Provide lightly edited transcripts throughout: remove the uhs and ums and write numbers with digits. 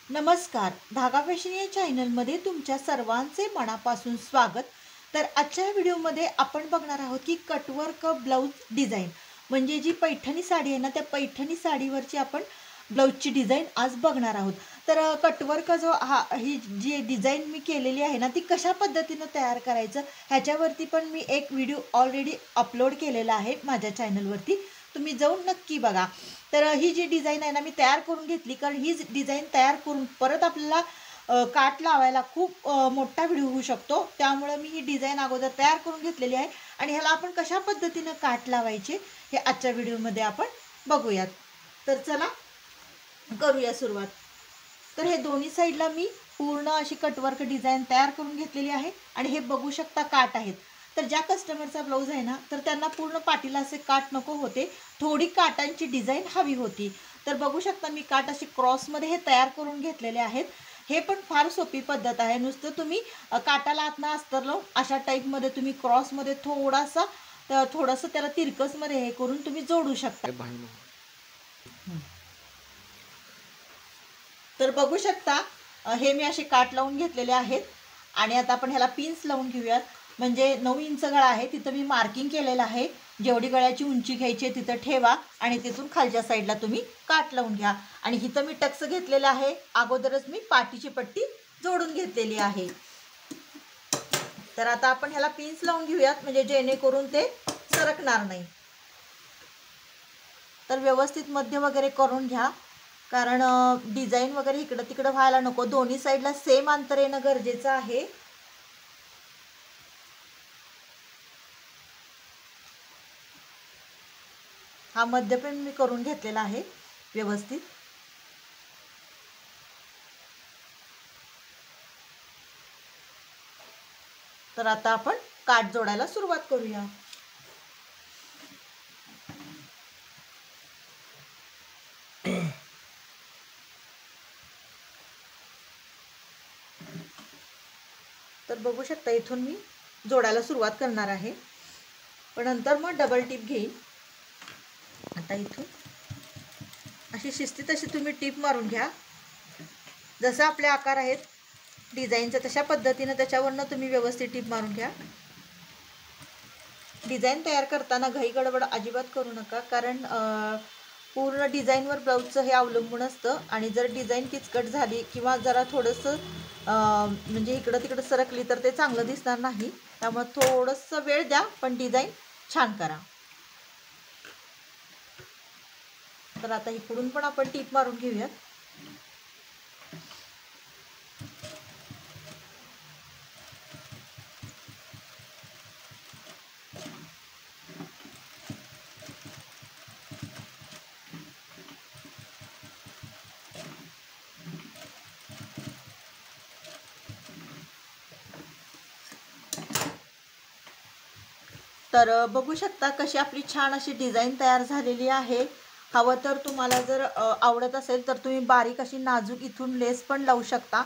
नमस्कार, धागा फॅशन या चॅनलमध्ये तुमच्या सर्वांचे मनापासून स्वागत। तर आजच्या व्हिडिओमध्ये आपण बघणार आहोत की कटवर्क ब्लाउज डिझाइन म्हणजे जी पैठणी साडी आहे ना, त्या पैठणी साडीवरची आपण ब्लाउजची डिझाइन आज बघणार आहोत। तर कटवर्क जो ही जी डिझाइन मी केलेली आहे ना, ती कशा पद्धतीने तयार करायचं ह्याच्यावरती पण मी एक व्हिडिओ ऑलरेडी अपलोड केलेला आहे माझ्या चॅनलवरती, तुम्ही जाऊन नक्की बघा। तर ही जी डिझाइन आहे ना, मी तयार करून घेतली, कारण ही डिझाइन तयार करून परत आपल्याला काट लावायला खूप मोठा व्हिडिओ होऊ शकतो। त्यामुळे मी ही डिझाइन अगोदर तयार करून घेतलेली आहे आणि ह्याला आपण कशा पद्धतीने काट लावायचे हे आजच्या व्हिडिओमध्ये आपण बघूयात। तर चला करूया सुरुवात। तर हे दोन्ही साइडला मी पूर्ण अशी कटवर्क डिझाइन तयार करून घेतलेली आहे आणि हे बघू शकता काट आहेत। तर ज्या कस्टमरचा ब्लाउज आहे ना, तर त्यांना पूर्ण पाठीला असे काट नको होते, थोडी काटांची डिझाइन हवी होती। तर बघू शकता मी काट असे क्रॉसमध्ये हे तयार करून घेतलेले आहेत। हे पण फार सोपी पद्धत आहे, नुसतं तुम्ही काटाला आतनं अस्तर लावून अशा टाईपमध्ये तुम्ही क्रॉसमध्ये थोडंसं त्याला तिरकसमध्ये हे करून तुम्ही जोडू शकता। तर बघू शकता हे मी असे काट लावून घेतलेले आहेत आणि आता आपण ह्याला पिन्स लावून घेऊयात। म्हणजे 9 इंच गळा आहे, तिथं मी मार्किंग केलेलं आहे। जेवढी गळ्याची उंची घ्यायची आहे तिथं ठेवा आणि तिथून खालच्या साईडला तुम्ही काट लावून घ्या। आणि इथं मी टक्स घेतलेलं आहे, अगोदरच मी पाठीची पट्टी जोडून घेतलेली आहे। तर आता आपण ह्याला पिन्स लावून घेऊयात, म्हणजे जेणेकरून ते सरकणार नाही। तर व्यवस्थित मध्य वगैरे करून घ्या, कारण डिझाइन वगैरे इकडं तिकडं व्हायला नको। दोन्ही साईडला सेम अंतर येणं गरजेचं आहे। हा मध्य पण मी करून घेतलेला आहे व्यवस्थित। तर आता आपण काट जोडायला सुरुवात करूया। तर बघू शकता इथून मी जोडायला सुरुवात करणार आहे, पण नंतर मग डबल टिप घेईन। आता इथून अशी शिस्तीत अशी तुम्ही टिप मारून घ्या, जसं आपले आकार आहेत डिझाईनचे तशा पद्धतीने त्याच्यावरनं तुम्ही व्यवस्थित टिप मारून घ्या। डिझाइन तयार करताना घाई गडबड अजिबात करू नका, कारण पूर्ण डिझाइनवर ब्लाउजचं हे अवलंबून असतं। आणि जर डिझाइन किचकट झाली किंवा जरा थोडंसं म्हणजे इकडं तिकडं सरकली तर ते चांगलं दिसणार नाही। त्यामुळे थोडंसं वेळ द्या, पण डिझाइन छान करा। तर आता इकडून पण आपण टिप मारून घेऊयात। तर बघू शकता कशी आपली छान अशी डिझाइन तयार झालेली आहे। हवं तर तुम्हाला जर आवडत असेल तर तुम्ही बारीक अशी नाजूक इथून लेस पण लावू शकता,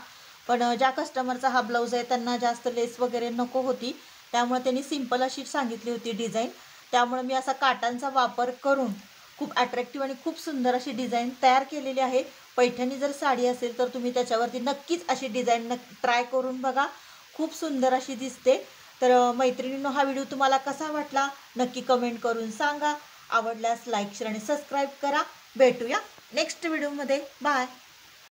पण ज्या कस्टमरचा हा ब्लाउज आहे त्यांना जास्त लेस वगैरे नको होती, त्यामुळे त्यांनी सिंपल अशी सांगितली होती डिझाइन। त्यामुळे मी असा काटांचा वापर करून खूप अट्रॅक्टिव्ह आणि खूप सुंदर अशी डिझाइन तयार केलेली आहे। पैठणी जर साडी असेल तर तुम्ही त्याच्यावरती नक्कीच अशी डिझाइन ट्राय करून बघा, खूप सुंदर अशी दिसते। तर मैत्रिणींनो, हा व्हिडिओ तुम्हाला कसा वाटला नक्की कमेंट करून सांगा। आवडल्यास लाईक शेअर आणि सबस्क्राईब करा। भेटूया नेक्स्ट व्हिडिओमध्ये। बाय।